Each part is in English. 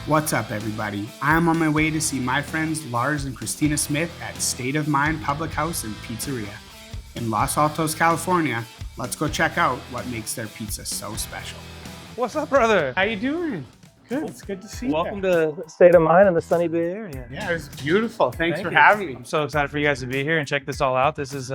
What's up, everybody? I'm on my way to see my friends Lars and Cristina Smith at State of Mind Public House and Pizzeria in Los Altos, California. Let's go check out what makes their pizza so special. What's up, brother? How you doing? Good. It's good to see you. Welcome to State of Mind in the sunny Bay Area. Yeah, it was beautiful. Thanks Thank for you. having me. I'm so excited for you guys to be here and check this all out. This is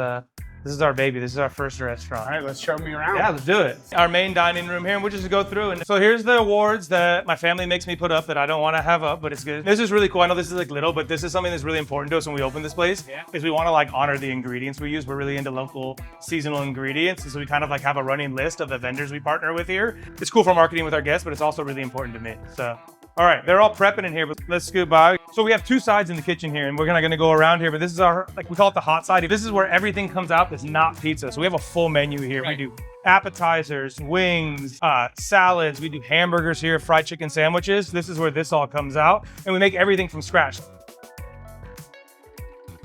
our baby. This is our first restaurant. All right, let's show me around. Yeah, let's do it. Our main dining room here, and we'll just go through. And so here's the awards that my family makes me put up that I don't want to have up, but it's good. This is really cool. I know this is like little, but this is something that's really important to us when we open this place. Yeah. Is we want to like honor the ingredients we use. We're really into local seasonal ingredients, and so we kind of like have a running list of the vendors we partner with here. It's cool for marketing with our guests, but it's also really important to me. So. All right, they're all prepping in here, but let's scoot by. So we have two sides in the kitchen here, and we're gonna go around here, but this is our, like we call it the hot side. This is where everything comes out that's not pizza. So we have a full menu here. Right. We do appetizers, wings, salads. We do hamburgers here, fried chicken sandwiches. This is where this all comes out, and we make everything from scratch.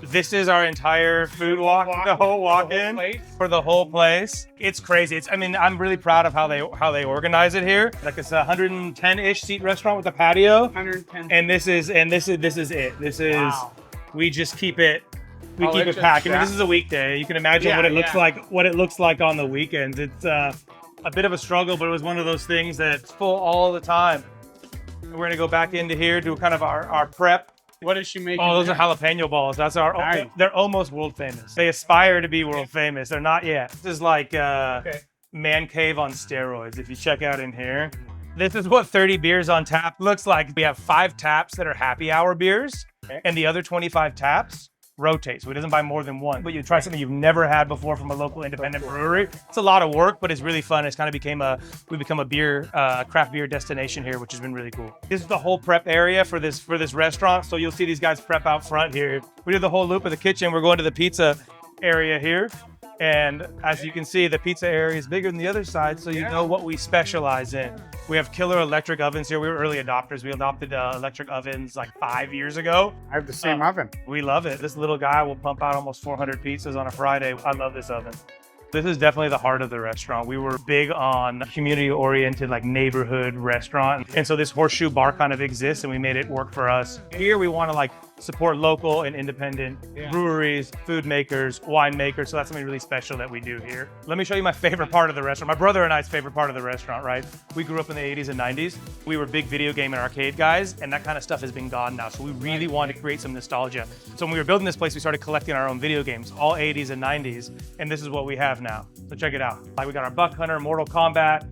This is our entire food walk, the whole walk-in for the whole place. It's crazy. I'm really proud of how they organize it here. Like it's a 110-ish seat restaurant with a patio. 110. And this is it. This is Wow. we just keep it. We Oh, keep it's it packed. I mean, just- this is a weekday. You can imagine Yeah, what it looks yeah. like. What it looks like on the weekends. It's a bit of a struggle, but it was one of those things that's full all the time. And we're gonna go back into here, do kind of our prep. What is she making? Oh, those are jalapeno balls. That's our. Nice. They're almost world famous. They aspire to be world famous. They're not yet. This is like man cave on steroids. If you check out in here, this is what 30 beers on tap looks like. We have 5 taps that are happy hour beers, and the other 25 taps rotate, so it doesn't buy more than one. But you try something you've never had before from a local independent brewery. It's a lot of work, but it's really fun. It's kind of we become a beer, craft beer destination here, which has been really cool. This is the whole prep area for this restaurant. So you'll see these guys prep out front here. We did the whole loop of the kitchen. We're going to the pizza area here. And as you can see, the pizza area is bigger than the other side, so you know what we specialize in. We have killer electric ovens here. We were early adopters. We adopted electric ovens like 5 years ago. I have the same oven. We love it. This little guy will pump out almost 400 pizzas on a Friday. I love this oven. This is definitely the heart of the restaurant. We were big on community-oriented, like neighborhood restaurant. And so this horseshoe bar kind of exists, and we made it work for us. Here we want to like support local and independent breweries, food makers, winemakers. So that's something really special that we do here. Let me show you my favorite part of the restaurant. My brother and I's favorite part of the restaurant, right? We grew up in the 80s and 90s. We were big video game and arcade guys, and that kind of stuff has been gone now. So we really wanted to create some nostalgia. So when we were building this place, we started collecting our own video games, all 80s and 90s, and this is what we have now. So check it out. Like we got our Buck Hunter, Mortal Kombat,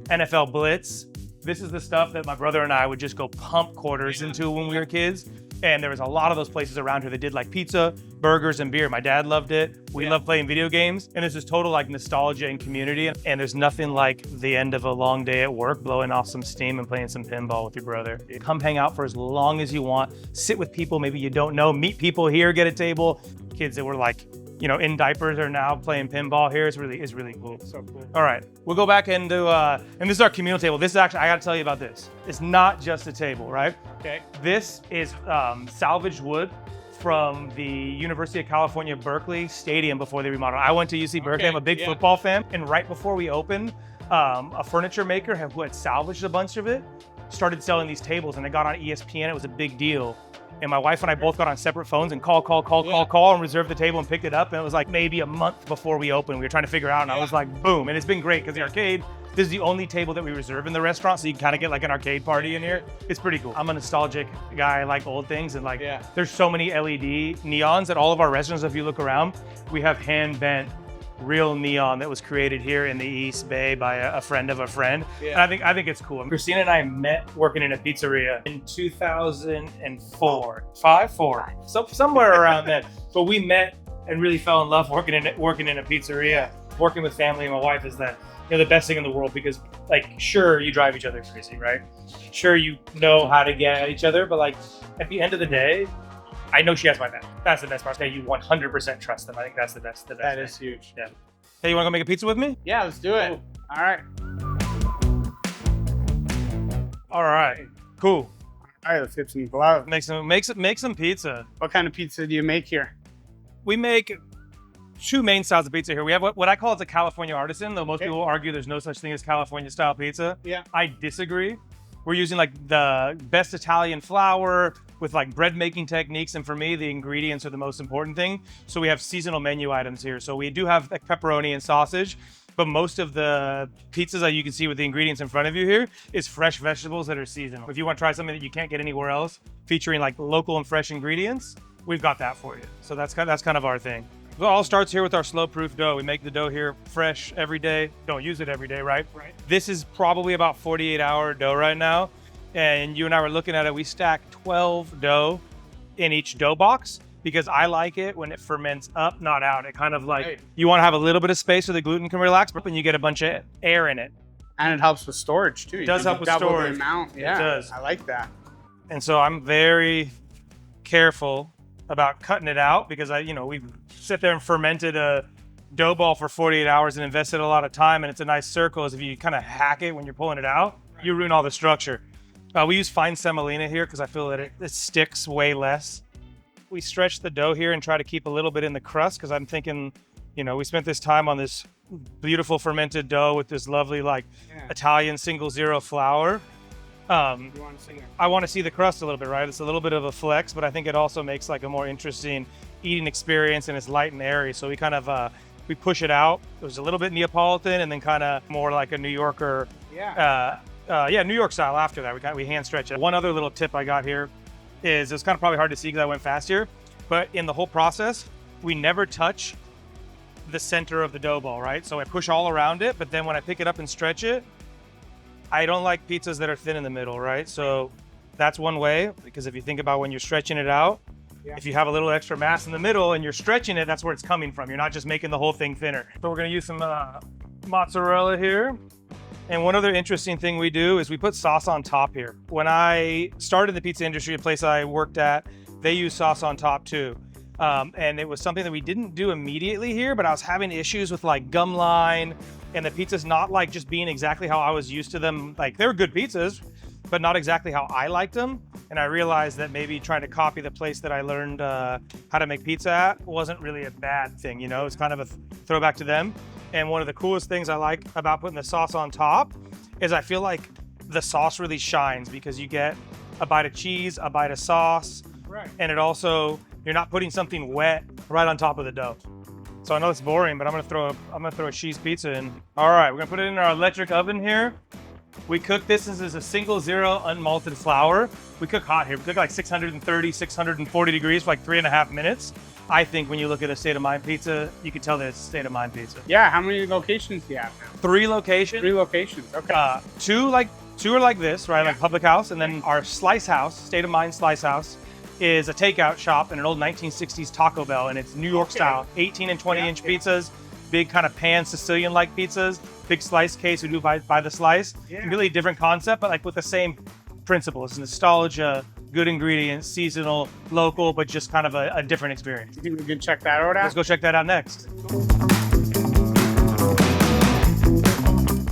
NFL Blitz. This is the stuff that my brother and I would just go pump quarters into when we were kids. And there was a lot of those places around here that did like pizza, burgers, and beer. My dad loved it. We love playing video games. And there's this total like nostalgia and community. And there's nothing like the end of a long day at work, blowing off some steam and playing some pinball with your brother. Come hang out for as long as you want. Sit with people maybe you don't know. Meet people here, get a table. Kids that were like, you know, in diapers are now playing pinball here. It's really cool. So cool. All right, we'll go back into, and this is our communal table. This is actually, I gotta tell you about this. It's not just a table, right? Okay. This is salvaged wood from the University of California, Berkeley Stadium before they remodeled. I went to UC Berkeley. I'm a big football fan. And right before we opened, a furniture maker who had salvaged a bunch of it started selling these tables, and they got on ESPN. It was a big deal. And my wife and I both got on separate phones and call, and reserved the table and picked it up. And it was like maybe a month before we opened. We were trying to figure out, and I was like, boom. And it's been great because the arcade, this is the only table that we reserve in the restaurant, so you can kind of get like an arcade party in here. It's pretty cool. I'm a nostalgic guy. I like old things, and like there's so many LED neons at all of our restaurants. If you look around, we have hand-bent real neon that was created here in the East Bay by a friend of a friend. And I think it's cool. Christina and I met working in a pizzeria in 2004, four, so somewhere around then. But we met and really fell in love working in a pizzeria. Working with family and my wife is the best thing in the world, because like, sure, you drive each other crazy, right? Sure, you know how to get at each other, but like at the end of the day, I know she has my back. That's the best part. You 100% trust them. I think that's the best. That is huge. Yeah. Hey, you want to go make a pizza with me? Yeah, let's do it. All right. All right. Cool. All right, let's get some gloves. Make some pizza. What kind of pizza do you make here? We make two main styles of pizza here. We have what I call a California artisan, though most people argue there's no such thing as California style pizza. Yeah. I disagree. we're using like the best Italian flour with like bread making techniques. And for me, the ingredients are the most important thing. So we have seasonal menu items here. So we do have like pepperoni and sausage, but most of the pizzas that you can see with the ingredients in front of you here is fresh vegetables that are seasonal. If you want to try something that you can't get anywhere else, featuring like local and fresh ingredients, we've got that for you. So that's kind of our thing. It all starts here with our slow proof dough. We make the dough here fresh every day. Don't use it every day, right? Right. This is probably about 48-hour dough right now. And you and I were looking at it. We stack 12 dough in each dough box because I like it when it ferments up, not out. It kind of like, you want to have a little bit of space so the gluten can relax, but when you get a bunch of air in it. And it helps with storage too. It does help with storage. Yeah, it does. I like that. And so I'm very careful about cutting it out because we sit there and fermented a dough ball for 48 hours and invested a lot of time, and it's a nice circle. As if you kind of hack it when you're pulling it out, you ruin all the structure. We use fine semolina here because I feel that it sticks way less. We stretch the dough here and try to keep a little bit in the crust because I'm thinking, we spent this time on this beautiful fermented dough with this lovely Italian 0 flour. I want to see the crust a little bit, right? It's a little bit of a flex, but I think it also makes like a more interesting eating experience, and it's light and airy. So we kind of we push it out. It was a little bit Neapolitan, and then kind of more like a New Yorker. New York style after that. We hand stretch it. One other little tip I got here is it's kind of probably hard to see because I went fast here, but in the whole process, we never touch the center of the dough ball, right? So I push all around it, but then when I pick it up and stretch it, I don't like pizzas that are thin in the middle, right? So that's one way, because if you think about when you're stretching it out, if you have a little extra mass in the middle and you're stretching it, that's where it's coming from. You're not just making the whole thing thinner. So we're gonna use some mozzarella here. And one other interesting thing we do is we put sauce on top here. When I started in the pizza industry, a place I worked at, they use sauce on top too. And it was something that we didn't do immediately here, but I was having issues with like gum line and the pizza's not like just being exactly how I was used to them. Like they were good pizzas, but not exactly how I liked them. And I realized that maybe trying to copy the place that I learned how to make pizza at wasn't really a bad thing. It's kind of a throwback to them. And one of the coolest things I like about putting the sauce on top is I feel like the sauce really shines because you get a bite of cheese, a bite of sauce, and it also, you're not putting something wet right on top of the dough. So I know it's boring, but I'm gonna throw a cheese pizza in. All right, we're gonna put it in our electric oven here. We cook this as a 0 unmalted flour. We cook hot here. We cook like 630, 640 degrees for like 3.5 minutes. I think when you look at a State of Mind pizza, you can tell that it's a State of Mind pizza. Yeah, how many locations do you have now? 3 locations. 3 locations, okay. Two are like this, right? Like Public House, and then our Slice House, State of Mind Slice House, is a takeout shop in an old 1960s Taco Bell, and it's New York style, 18 and 20-inch pizzas, big kind of pan Sicilian-like pizzas, big slice case, we do by the slice. Completely different concept, but like with the same principles, nostalgia, good ingredients, seasonal, local, but just kind of a different experience. You think we can check that out? Let's go check that out next.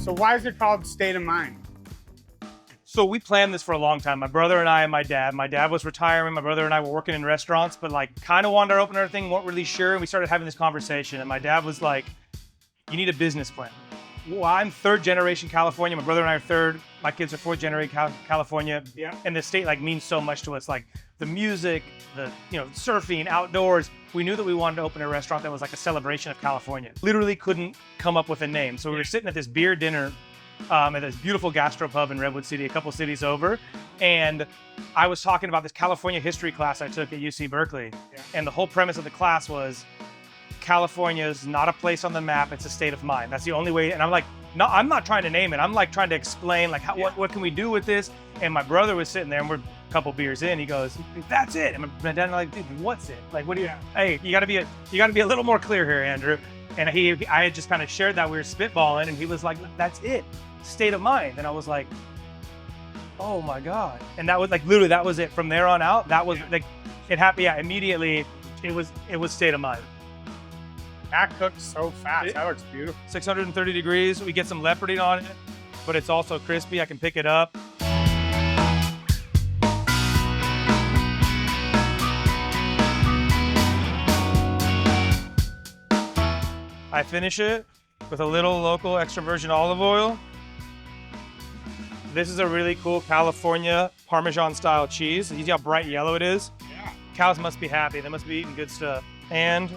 So why is it called State of Mind? So we planned this for a long time. My brother and I and my dad. My dad was retiring. My brother and I were working in restaurants, but like kind of wanted to open our thing, weren't really sure. And we started having this conversation. And my dad was like, you need a business plan. Well, I'm 3rd generation California. My brother and I are 3rd. My kids are 4th generation California. Yeah. And the state like means so much to us. Like the music, the surfing, outdoors. We knew that we wanted to open a restaurant that was like a celebration of California. Literally couldn't come up with a name. So we were sitting at this beer dinner at this beautiful gastropub in Redwood City, a couple cities over. And I was talking about this California history class I took at UC Berkeley. Yeah. And the whole premise of the class was California is not a place on the map, it's a state of mind. That's the only way. And I'm like, no, I'm not trying to name it. I'm like trying to explain like what can we do with this? And my brother was sitting there and we're a couple beers in. He goes, that's it. And my dad and I like, dude, what's it? Like, what do you, hey, you gotta be a little more clear here, Andrew. And I had just kind of shared that we were spitballing and he was like, that's it. State of mind. And I was like, oh my God. And that was like, literally, that was it. From there on out, that was like, it happened. Yeah, immediately it was state of mind. That cooks so fast. That looks beautiful. 630 degrees. We get some leoparding on it, but it's also crispy. I can pick it up. I finish it with a little local extra virgin olive oil. This is a really cool California Parmesan style cheese. You see how bright yellow it is? Yeah. Cows must be happy. They must be eating good stuff. And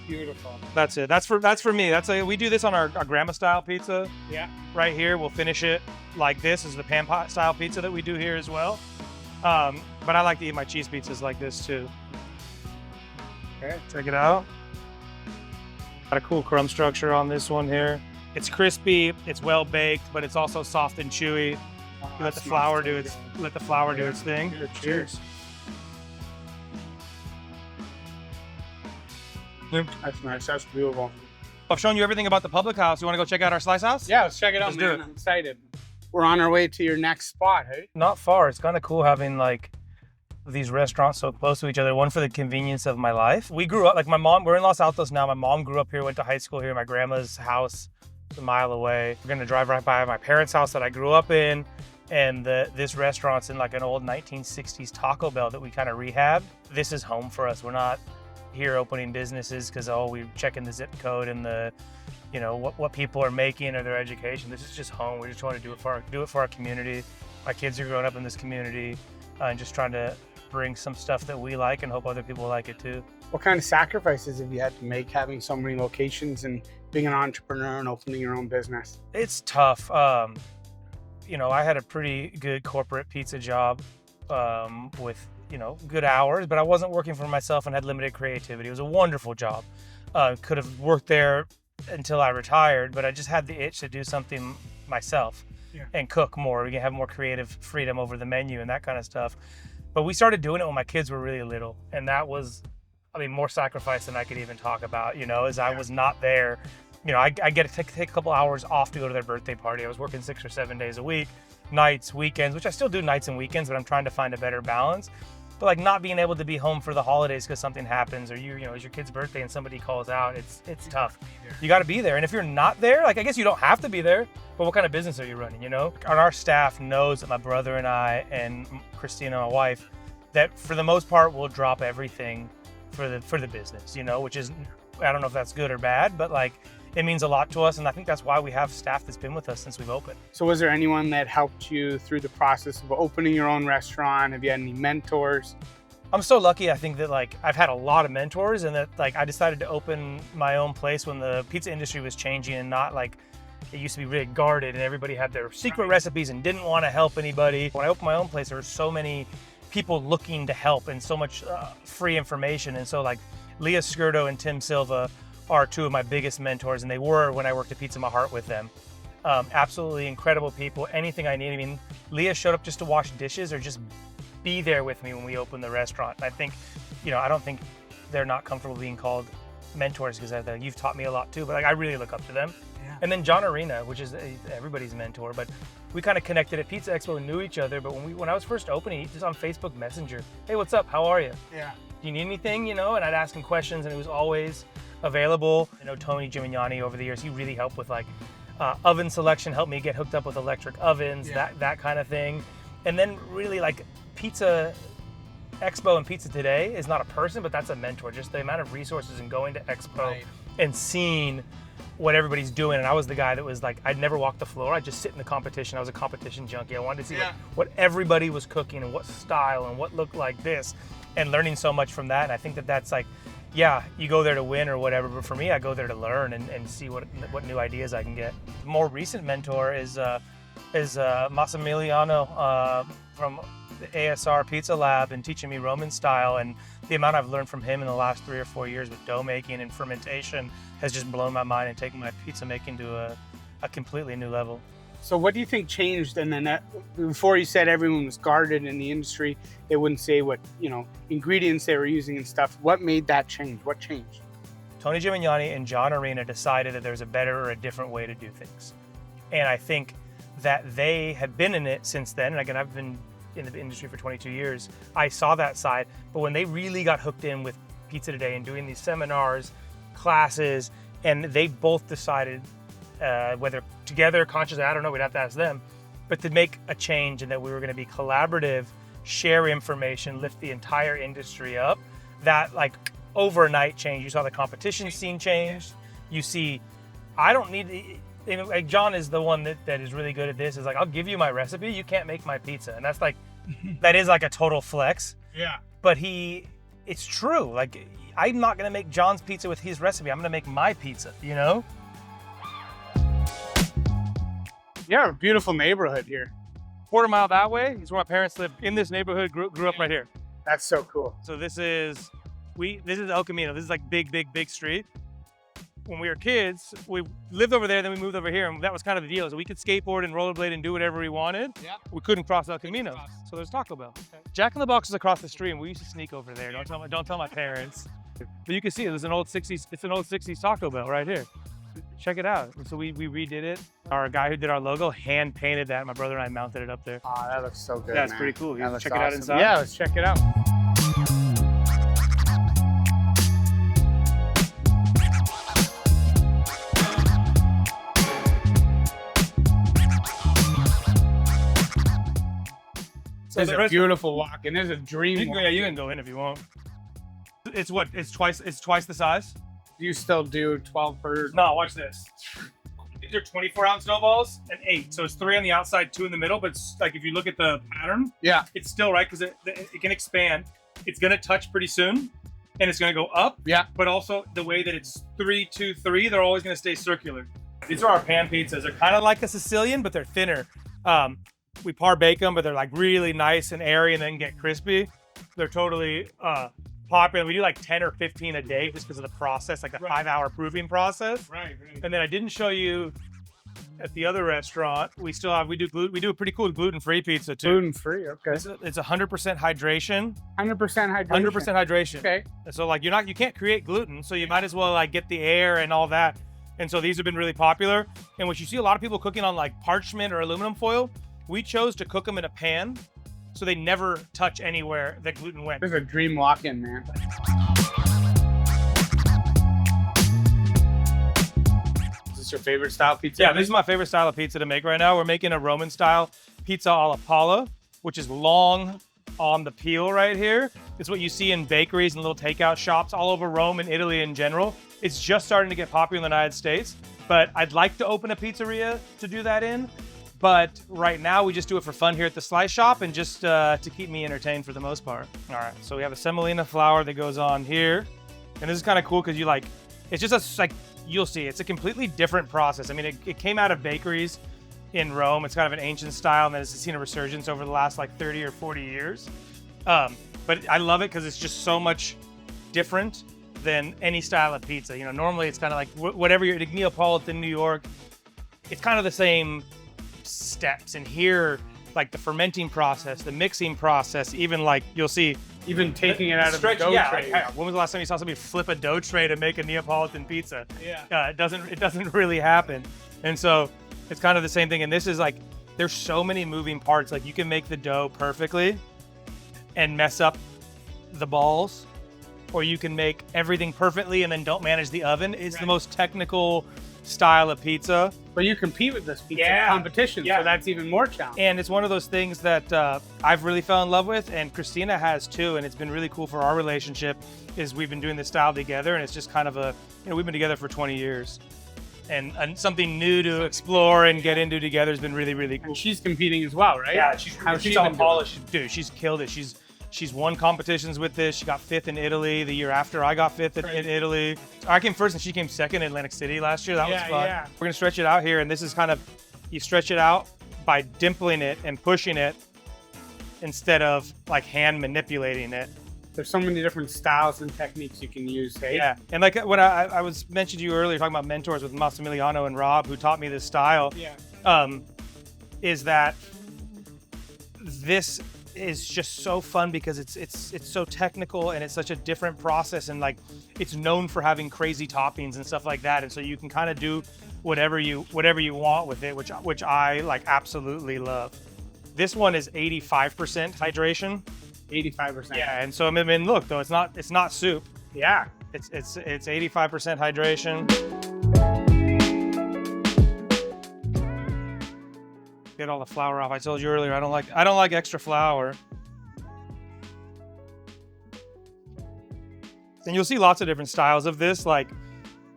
Beautiful. that's it. That's for me. We do this on our grandma style pizza. Yeah. Right here, we'll finish it like this is the pan pot style pizza that we do here as well. But I like to eat my cheese pizzas like this too. Okay, check it out. Got a cool crumb structure on this one here. It's crispy, it's well baked, but it's also soft and chewy. You let the flour do its thing. Cheers. That's nice. That's beautiful. I've shown you everything about the public house. You want to go check out our slice house? Yeah, let's check it out, Let's do man. it. I'm excited. We're on our way to your next spot, hey? Not far. It's kind of cool having like these restaurants so close to each other. One for the convenience of my life. We grew up, like my mom, we're in Los Altos now. My mom grew up here, went to high school here. My grandma's house is a mile away. We're gonna drive right by my parents' house that I grew up in. And this restaurant's in like an old 1960s Taco Bell that we kind of rehabbed. This is home for us. We're not here opening businesses because we're checking the zip code and the, you know, what people are making or their education. This is just home. We just want to do it for our community. My kids are growing up in this community, and just trying to bring some stuff that we like and hope other people like it too. What kind of sacrifices have you had to make having so many locations and being an entrepreneur and opening your own business? It's tough. You know, I had a pretty good corporate pizza job with, you know, good hours, but I wasn't working for myself and had limited creativity. It was a wonderful job. Could have worked there until I retired, but I just had the itch to do something myself and cook more. We can have more creative freedom over the menu and that kind of stuff. But we started doing it when my kids were really little, and that was, I mean, more sacrifice than I could even talk about, you know, as I was not there. You know, I get to take a couple hours off to go to their birthday party. I was working 6 or 7 days a week, nights, weekends, which I still do nights and weekends, but I'm trying to find a better balance. But like not being able to be home for the holidays because something happens, or you know, it's your kid's birthday and somebody calls out, it's tough. You got to be there. And if you're not there, like I guess you don't have to be there, but what kind of business are you running, you know? And our staff knows that my brother and I and Christina, my wife, that for the most part we'll drop everything for the business, you know, which is, I don't know if that's good or bad, but like it means a lot to us. And I think that's why we have staff that's been with us since we've opened. So was there anyone that helped you through the process of opening your own restaurant? Have you had any mentors? I'm so lucky. I think that like I've had a lot of mentors, and that like I decided to open my own place when the pizza industry was changing and not like it used to be really guarded and everybody had their secret recipes and didn't want to help anybody. When I opened my own place, there were so many people looking to help and so much free information. And so like Leah Skirdo and Tim Silva are two of my biggest mentors, and they were when I worked at Pizza My Heart with them. Absolutely incredible people. Anything I need. I mean, Leah showed up just to wash dishes or just be there with me when we opened the restaurant. And I think, you know, I don't think they're not comfortable being called mentors because you've taught me a lot too, but like, I really look up to them. Yeah. And then John Arena, which is everybody's mentor, but we kind of connected at Pizza Expo and knew each other. But when I was first opening, just on Facebook Messenger, hey, what's up? How are you? Yeah. Do you need anything? You know, and I'd ask him questions, and it was always available. I know Tony Gimignani over the years, he really helped with like oven selection, helped me get hooked up with electric ovens, that kind of thing. And then really like Pizza Expo and Pizza Today is not a person, but that's a mentor. Just the amount of resources and going to Expo and seeing what everybody's doing. And I was the guy that was like, I'd never walk the floor. I'd just sit in the competition. I was a competition junkie. I wanted to see what everybody was cooking and what style and what looked like this, and learning so much from that. And I think that that's like, yeah, you go there to win or whatever, but for me, I go there to learn and see what new ideas I can get. More recent mentor is Massimiliano from the ASR Pizza Lab and teaching me Roman style, and the amount I've learned from him in the last 3 or 4 years with dough making and fermentation has just blown my mind and taken my pizza making to a completely new level. So what do you think changed? And then before you said everyone was guarded in the industry, they wouldn't say what, you know, ingredients they were using and stuff. What made that change? What changed? Tony Gimignani and John Arena decided that there's a better or a different way to do things. And I think that they have been in it since then. And again, I've been in the industry for 22 years. I saw that side, but when they really got hooked in with Pizza Today and doing these seminars, classes, and they both decided, whether together, consciously, I don't know, we'd have to ask them, but to make a change and that we were going to be collaborative, share information, lift the entire industry up, that like overnight change. You saw the competition scene change. You see, I don't need, like John is the one that is really good at this. Is like, I'll give you my recipe. You can't make my pizza, and that's like, that is like a total flex. Yeah. But it's true. Like, I'm not gonna make John's pizza with his recipe. I'm gonna make my pizza. You know? Yeah, a beautiful neighborhood here. Quarter-mile that way is where my parents live. In this neighborhood, grew up right here. That's so cool. So this is El Camino. This is like big street. When we were kids, we lived over there, then we moved over here, and that was kind of the deal. So we could skateboard and rollerblade and do whatever we wanted. Yeah. We couldn't cross El Camino. So there's Taco Bell. Okay. Jack in the Box is across the street, and we used to sneak over there. Don't tell my parents. But you can see there's an old 60s. It's an old 60s Taco Bell right here. Check it out. So we redid it. Our guy who did our logo hand painted that. My brother and I mounted it up there. Oh, that looks so good. That's man. pretty cool. That Check awesome. it out inside. Yeah, let's check it out. It's a beautiful walk, and there's a dream. You can go in if you want. It's twice the size. You still do 12 per? No, watch this. These are 24-ounce snowballs and 8. So it's 3 on the outside, 2 in the middle. But it's like, if you look at the pattern, yeah, it's still right because it can expand. It's gonna touch pretty soon, and it's gonna go up. Yeah. But also the way that it's 3, 2, 3, they're always gonna stay circular. These are our pan pizzas. They're kind of like a Sicilian, but they're thinner. We par bake them, but they're like really nice and airy, and then get crispy. They're totally popular. We do like 10 or 15 a day just because of the process, like a 5-hour proofing process. Right. And then I didn't show you at the other restaurant. We do a pretty cool gluten-free pizza too. Gluten-free, okay. It's 100% hydration. 100% hydration. 100% hydration. Okay. So like you can't create gluten, so you might as well like get the air and all that. And so these have been really popular. And what you see a lot of people cooking on like parchment or aluminum foil, we chose to cook them in a pan, so they never touch anywhere that gluten went. This is a dream walk-in, man. Is this your favorite style pizza? Yeah, this is my favorite style of pizza to make right now. We're making a Roman style pizza alla palla, which is long on the peel right here. It's what you see in bakeries and little takeout shops all over Rome and Italy in general. It's just starting to get popular in the United States, but I'd like to open a pizzeria to do that in. But right now we just do it for fun here at the Slice Shop and just to keep me entertained for the most part. All right, so we have a semolina flour that goes on here. And this is kind of cool because it's just like, you'll see, it's a completely different process. I mean, it came out of bakeries in Rome. It's kind of an ancient style, and then it's seen a resurgence over the last like 30 or 40 years. But I love it because it's just so much different than any style of pizza. You know, normally it's kind of like whatever you're like Neapolitan, New York, it's kind of the same steps. And here, like the fermenting process, the mixing process, even like you'll see, even taking it out of the dough tray. Like, when was the last time you saw somebody flip a dough tray to make a Neapolitan pizza? Yeah. It doesn't really happen. And so it's kind of the same thing. And this is like, there's so many moving parts. Like you can make the dough perfectly and mess up the balls, or you can make everything perfectly and then don't manage the oven. It's the most technical style of pizza. But you compete with this pizza competition, so that's even more challenging. And it's one of those things that I've really fell in love with, and Cristina has too, and it's been really cool for our relationship, is we've been doing this style together, and it's just kind of we've been together for 20 years. And something new to explore and get into together has been really, really cool. And she's competing as well, right? Yeah, she's all polished. Dude, she's killed it. She's won competitions with this. She got 5th in Italy the year after I got 5th in Italy. I came 1st and she came 2nd in Atlantic City last year. That was fun. Yeah. We're gonna stretch it out here, and this is kind of, you stretch it out by dimpling it and pushing it instead of like hand manipulating it. There's so many different styles and techniques you can use, hey? Yeah, and like when I was mentioned to you earlier, talking about mentors with Massimiliano and Rob, who taught me this style, is that this is just so fun because it's so technical, and it's such a different process, and like it's known for having crazy toppings and stuff like that, and so you can kind of do whatever you want with it, which I like absolutely love. This one is 85% hydration. 85%. Yeah, and so I mean, look though, it's not soup. Yeah, it's 85% hydration. Get all the flour off. I told you earlier I don't like extra flour. And you'll see lots of different styles of this. Like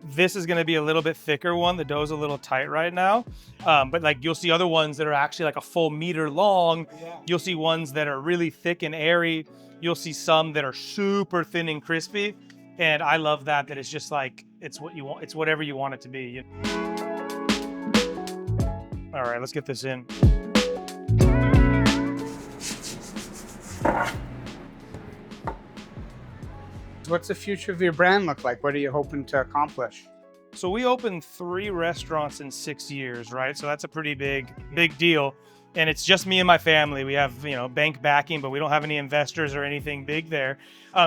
This is going to be a little bit thicker one. The dough's a little tight right now. But like you'll see other ones that are actually like a full meter long. You'll see ones that are really thick and airy. You'll see some that are super thin and crispy. And I love that it's just like, it's what you want. It's whatever you want it to be. All right, let's get this in. What's the future of your brand look like? What are you hoping to accomplish? So we opened 3 restaurants in 6 years, right? So that's a pretty big deal. And it's just me and my family. We have, bank backing, but we don't have any investors or anything big there.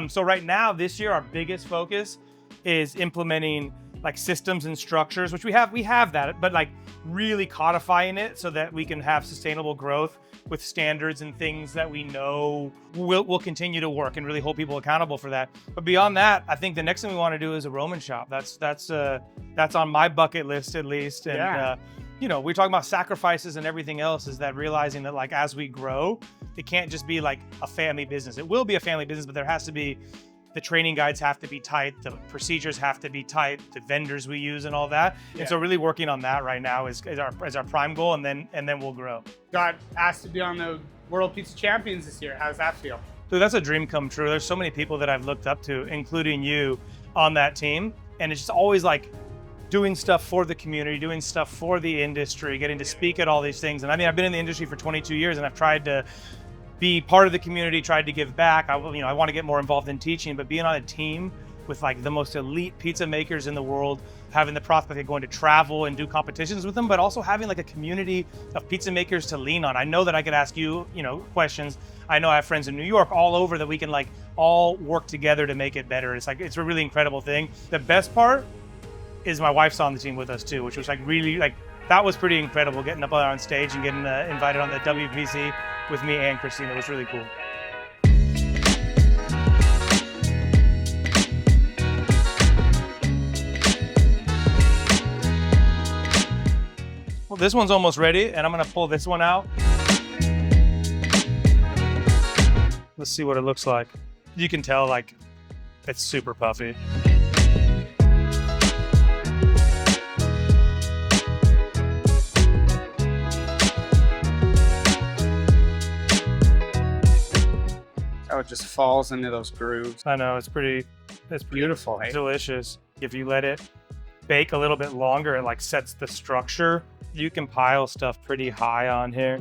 So right now, this year, our biggest focus is implementing like systems and structures, which we have that, but like really codifying it so that we can have sustainable growth with standards and things that we know will continue to work, and really hold people accountable for that. But beyond that, I think the next thing we want to do is a Roman shop. That's on my bucket list at least. And we're talking about sacrifices and everything else, is that realizing that like as we grow, it can't just be like a family business. It will be a family business, but there has to be, the training guides have to be tight, the procedures have to be tight, the vendors we use and all that. Yeah. And so really working on that right now is our prime goal, and then we'll grow. Got asked to be on the World Pizza Champions this year. How does that feel? So that's a dream come true. There's so many people that I've looked up to, including you, on that team. And it's just always like doing stuff for the community, doing stuff for the industry, getting to speak at all these things. And I mean, I've been in the industry for 22 years, and I've tried to be part of the community, tried to give back. I want to get more involved in teaching, but being on a team with like the most elite pizza makers in the world, having the prospect of going to travel and do competitions with them, but also having like a community of pizza makers to lean on. I know that I could ask you, questions. I know I have friends in New York, all over, that we can like all work together to make it better. It's a really incredible thing. The best part is my wife's on the team with us too, which was like really like, that was pretty incredible, getting up on stage and getting invited on the WPC with me and Cristina. It was really cool. Well, this one's almost ready, and I'm gonna pull this one out. Let's see what it looks like. You can tell like it's super puffy. Oh, it just falls into those grooves. I know, it's beautiful. Hey? Delicious. If you let it bake a little bit longer, it like sets the structure. You can pile stuff pretty high on here.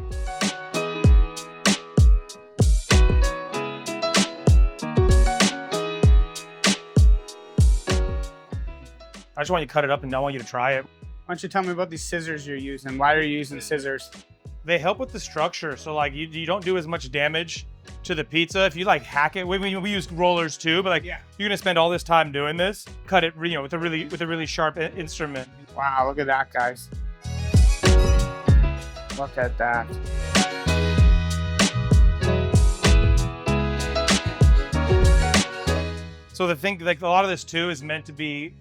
I just want you to cut it up, and I want you to try it. Why don't you tell me about these scissors you're using? Why are you using scissors? They help with the structure. So like you don't do as much damage to the pizza. If you like hack it, we use rollers too, but like you're gonna spend all this time doing this, cut it with a really sharp instrument. Wow, look at that, guys. Look at that. So the thing, like a lot of this too, is meant to be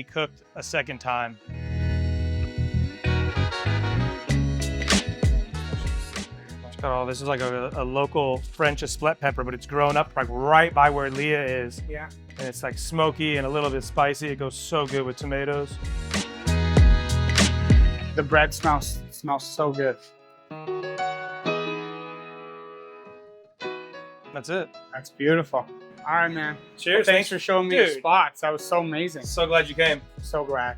cooked a second time. Got all this is like a local French espelette pepper, but it's grown up like right by where Leah is. Yeah. And it's like smoky and a little bit spicy. It goes so good with tomatoes. The bread smells so good. That's it. That's beautiful. All right, man. Cheers. Well, thanks for showing me the spots. That was so amazing. So glad you came. So glad.